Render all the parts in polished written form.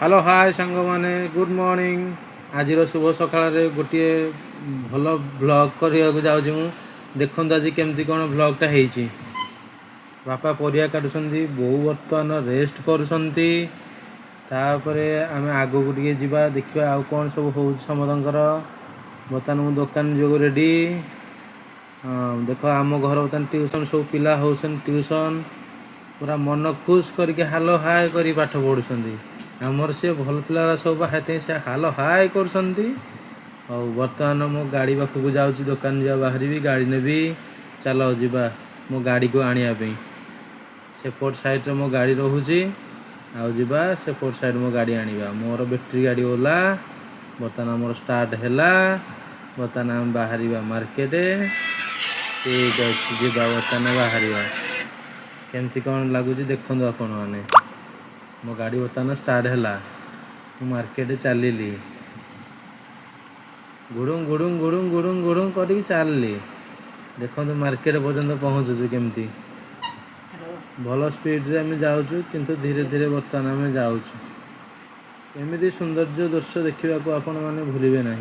Hello hi सांग माने good morning. आज शुभ सकाळ गोटे भल ब्लॉग करने जाऊँ मु देखु आज केमती कौन ब्लॉगटा होती। बापा परिया काटुंट बो बर्तमान रेस्ट करुँच आम आग को टे जा देखा आउ कौन सब हो समर बर्तमान मु दुकान जो रेडी। देख आम घर बर्तमान ट्यूशन सब पिला हो ट्यूशन पूरा मन खुश करके हालो हाय कर पाठ पढ़ुं। आमर सी भल पिला सब हाथी से हालो हाय कर बर्तमान मो गाड़ी पाखक जाऊँ दुकान जा बाहर गाड़ी नेबी चल जा मो गाड़ी को आने सेपट साइड मो गाड़ी रोचे आवा सेपट साइड मो गाड़ी आने मोर बैटेरी गाड़ी ओला बर्तमान मोर स्टार्ट है बर्तमान आम बाहर मार्केट ठीक अच्छे जा बर्तमान बाहर केमती कौन लगुच देखु आपण मैंने मो गाड़ी बर्तमान स्टार्ट है मार्केट चलली गुड़ुम गुड़ुम गुड़ुम गुड़ुम गुड़ुम कर चलली देखो मार्केट पर्यंत पहुँचुचु केमती भल स्पीड रे आम जाऊँ किंतु धीरे धीरे बर्तमान आम जाऊँ एमती सौंदर्य दृश्य देखा आपण मैंने भूलिए ना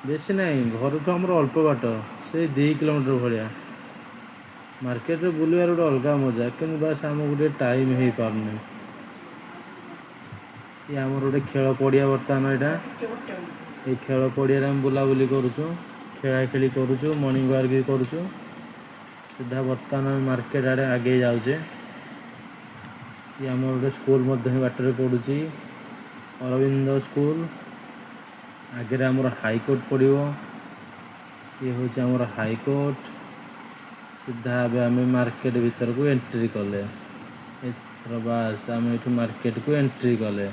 बेसी ना घर तो आमर अल्प बाट से 2 किलोमीटर भाया मार्केट रे बुलवार गोटे अलग मजा कि बस आम गोटे टाइम हो पारनी ये आमर गोटे खेल पड़िया बर्तमान यहाँ ये खेल पड़िया आम बुलाबुली करुचु खेला खेली करुचु मॉर्निंग वॉक भी करुचु सीधा बर्तमान मार्केट आड़े आगे जाऊे ये आम गोटे स्कूल बाटर पड़ुची अरविंद स्कूल आगे आमर हाईकोर्ट पड़ो ये हूँ आमर हाईकोर्ट सीधा आम मार्केट भीतर को एंट्री कले एथर बास आम ये मार्केट को एंट्री कले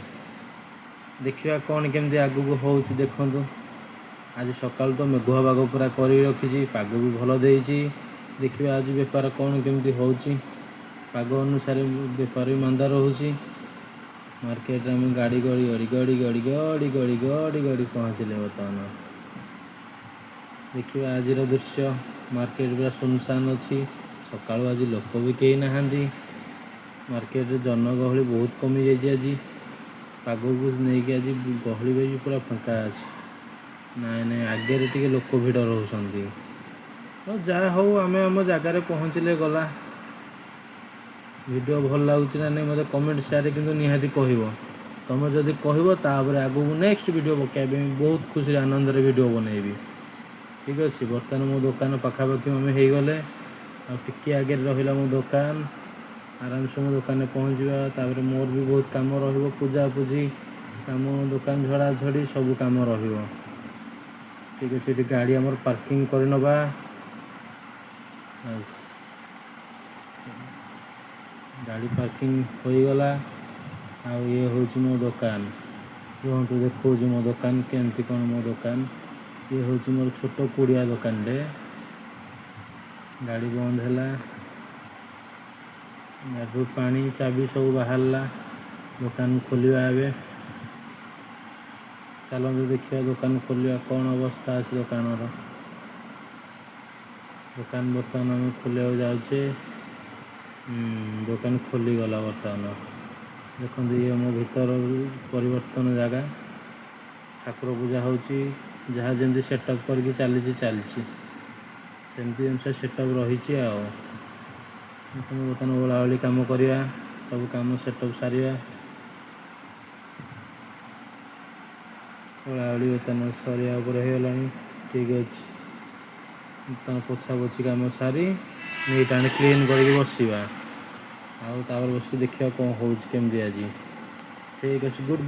देखा कौन केमती आग को हो देखु आज सकाल तो मेघुआ पाग पूरा कर रखी पाग भी भल देती देखिए आज बेपार कौन केमती हो पाग अनुसार बेपार भी मंदा रोचे मार्केट में गाड़ी गड़ी गड़ी गड़ी गड़ी गड़ी गड़ी गड़ी गड़ी पहुँचले बर्तमान देखिए आज दृश्य मार्केट पूरा सुनसान अच्छी सका आज लोक भी कहीं ना मार्केट जनगहली बहुत कमी जाइए आज पाग को लेकिन आज गहली भी पूरा फाँका अच्छे नाई नाई आगे टे लोक भिड़ रोच जहाँ हो आम आम जगार पहुँचले गला वीडियो भल लगुच ना नहीं मत कमेंट सेयार कि निहाती कह तुम जदि कहपर आग नेक्स्ट वीडियो पकड़ बहुत खुशी आनंद वीडियो बनैबी ठीक अच्छे बर्तमान मो दुकान पखापाखि आम हो गले आगे आगे रहा मो दुकान आराम से मो दुकान पहुँचा मोर भी बहुत कम पूजा पूजी कम दुकान झड़ा झड़ी सब कम ठीक अच्छे ये गाड़ी आमर पार्किंग कर नवा गाड़ी पार्किंग हो गला आ ये हूँ मो दुकान रुहतु देखो मो दुकान केमती कौन मो दुकान ये हूँ मोर छोट कुड़िया दुकान रे गाड़ी बंद है गाड़ी पानी चाबी सब बाहरला दुकान खोलिया ए चलते देखिए दुकान खोलिया कौन अवस्था अच्छे दुकान बर्तमान आम खोलिया जाऊे दुकान खोलीगला बर्तमान देखो ये मो भीतर परिवर्तन जगह ठाकुर पूजा हो जहाँ जमी सेटअप करके चली सेमती अनुसार सेटअप रही बर्तमान ओलाओली कम करवा सब कम सेटअप सारे ओलाओली बर्तमान सरिया होगला ठीक अच्छे बर्तमान पोछा पोछी कम सारी नीट आने क्लीन करके बसवा आउ बस देखा कौन हो केमती आज ठीक अच्छे गुड।